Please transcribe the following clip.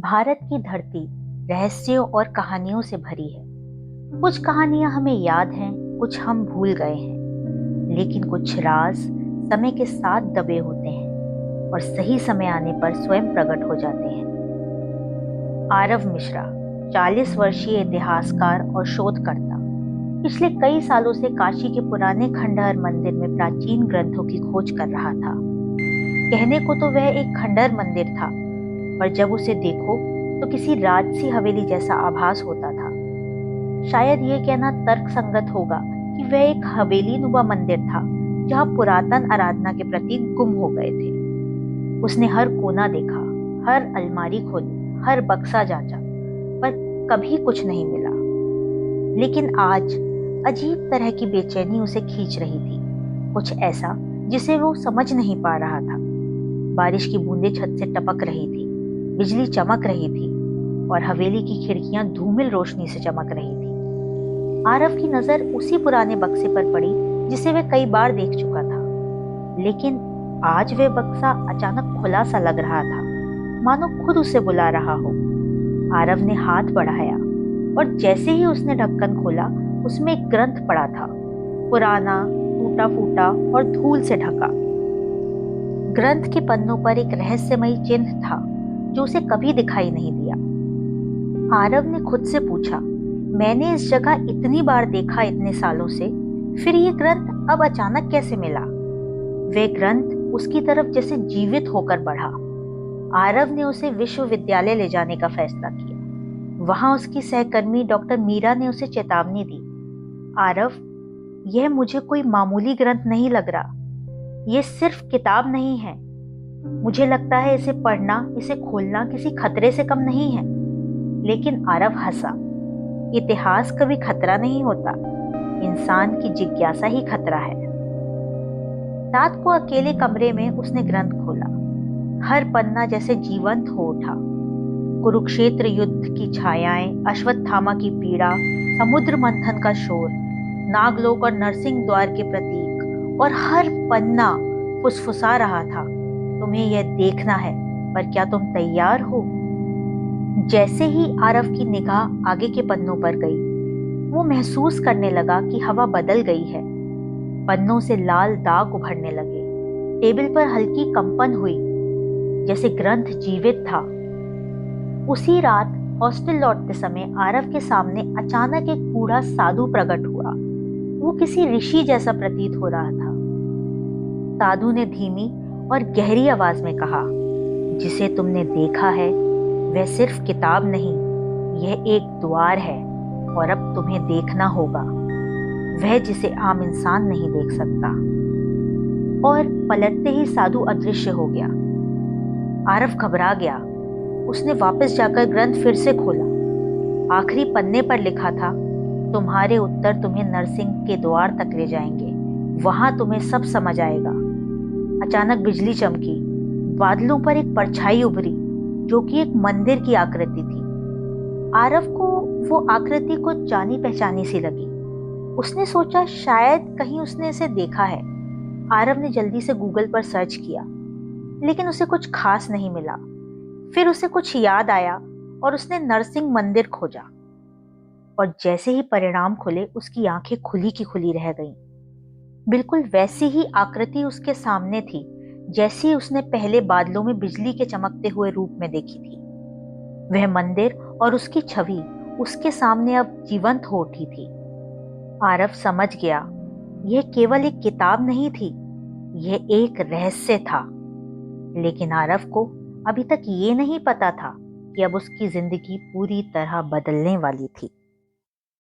भारत की धरती रहस्यों और कहानियों से भरी है। कुछ कहानियां हमें याद हैं, कुछ हम भूल गए हैं, लेकिन कुछ राज समय के साथ दबे होते हैं और सही समय आने पर स्वयं प्रकट हो जाते हैं। आरव मिश्रा 40 वर्षीय इतिहासकार और शोधकर्ता पिछले कई सालों से काशी के पुराने खंडहर मंदिर में प्राचीन ग्रंथों की खोज कर रहा था। कहने को तो वह एक खंडहर मंदिर था, पर जब उसे देखो तो किसी राजसी हवेली जैसा आभास होता था। शायद ये कहना तर्क संगत होगा कि वह एक हवेली नुमा मंदिर था जहां पुरातन आराधना के प्रतीक गुम हो गए थे। उसने हर कोना देखा, हर अलमारी खोली, हर बक्सा जांचा, पर कभी कुछ नहीं मिला। लेकिन आज अजीब तरह की बेचैनी उसे खींच रही थी, कुछ ऐसा जिसे वो समझ नहीं पा रहा था। बारिश की बूंदें छत से टपक रही थी, बिजली चमक रही थी और हवेली की खिड़कियां धूमिल रोशनी से चमक रही थी। आरव की नजर उसी पुराने बक्से पर पड़ी जिसे वह कई बार देख चुका था, लेकिन आज वह बक्सा अचानक खुला सा लग रहा था, मानो खुद उसे बुला रहा हो। आरव ने हाथ बढ़ाया और जैसे ही उसने ढक्कन खोला, उसमें एक ग्रंथ पड़ा था, पुराना, टूटा फूटा और धूल से ढका। ग्रंथ के पन्नों पर एक रहस्यमयी चिन्ह था जो उसे कभी दिखाई नहीं दिया। आरव ने खुद से पूछा, मैंने इस जगह इतनी बार देखा इतने सालों से, फिर ये ग्रंथ अब अचानक कैसे मिला? वे ग्रंथ उसकी तरफ जैसे जीवित होकर बढ़ा। आरव ने उसे विश्वविद्यालय ले जाने का फैसला किया। वहां उसकी सहकर्मी डॉक्टर मीरा ने उसे चेतावनी दी, आरव, यह मुझे कोई मामूली ग्रंथ नहीं लग रहा। यह सिर्फ किताब नहीं है। मुझे लगता है इसे पढ़ना, इसे खोलना किसी खतरे से कम नहीं है। लेकिन आरव हंसा। इतिहास कभी खतरा नहीं होता, इंसान की जिज्ञासा ही खतरा है। रात को अकेले कमरे में उसने ग्रंथ खोला। हर पन्ना जैसे जीवंत हो उठा। कुरुक्षेत्र युद्ध की छायाएं, अश्वत्थामा की पीड़ा, समुद्र मंथन का शोर, नागलोक और नरसिंह द्वार के प्रतीक, और हर पन्ना फुसफुसा रहा था, तुम्हें यह देखना है, पर क्या तुम तैयार हो? जैसे ही आरव की निगाह आगे के पन्नों पर गई, वो महसूस करने लगा कि हवा बदल गई है। पन्नों से लाल दाग उभरने लगे। टेबल पर हल्की कंपन हुई, जैसे ग्रंथ जीवित था। उसी रात हॉस्टल लौटते समय आरव के सामने अचानक एक बूढ़ा साधु प्रकट हुआ। वो किसी ऋषि जैसा प्रतीत हो रहा था। साधु ने धीमी और गहरी आवाज में कहा, जिसे तुमने देखा है वह सिर्फ किताब नहीं, यह एक द्वार है, और अब तुम्हें देखना होगा वह जिसे आम इंसान नहीं देख सकता। और पलटते ही साधु अदृश्य हो गया। आरव घबरा गया। उसने वापस जाकर ग्रंथ फिर से खोला। आखिरी पन्ने पर लिखा था, तुम्हारे उत्तर तुम्हें नरसिंह के द्वार तक ले जाएंगे, वहां तुम्हें सब समझ आएगा। अचानक बिजली चमकी। बादलों पर एक परछाई उभरी जो कि एक मंदिर की आकृति थी। आरव को वो आकृति कुछ जानी पहचानी सी लगी। उसने सोचा शायद कहीं उसने इसे देखा है। आरव ने जल्दी से गूगल पर सर्च किया, लेकिन उसे कुछ खास नहीं मिला। फिर उसे कुछ याद आया और उसने नरसिंह मंदिर खोजा। और जैसे ही परिणाम खुले, उसकी आंखें खुली की खुली रह गईं। बिल्कुल वैसी ही आकृति उसके सामने थी जैसी उसने पहले बादलों में बिजली के चमकते हुए रूप में देखी थी। वह मंदिर और उसकी छवि उसके सामने अब जीवंत हो उठी थी। आरव समझ गया, यह केवल एक किताब नहीं थी, यह एक रहस्य था। लेकिन आरव को अभी तक ये नहीं पता था कि अब उसकी जिंदगी पूरी तरह बदलने वाली थी।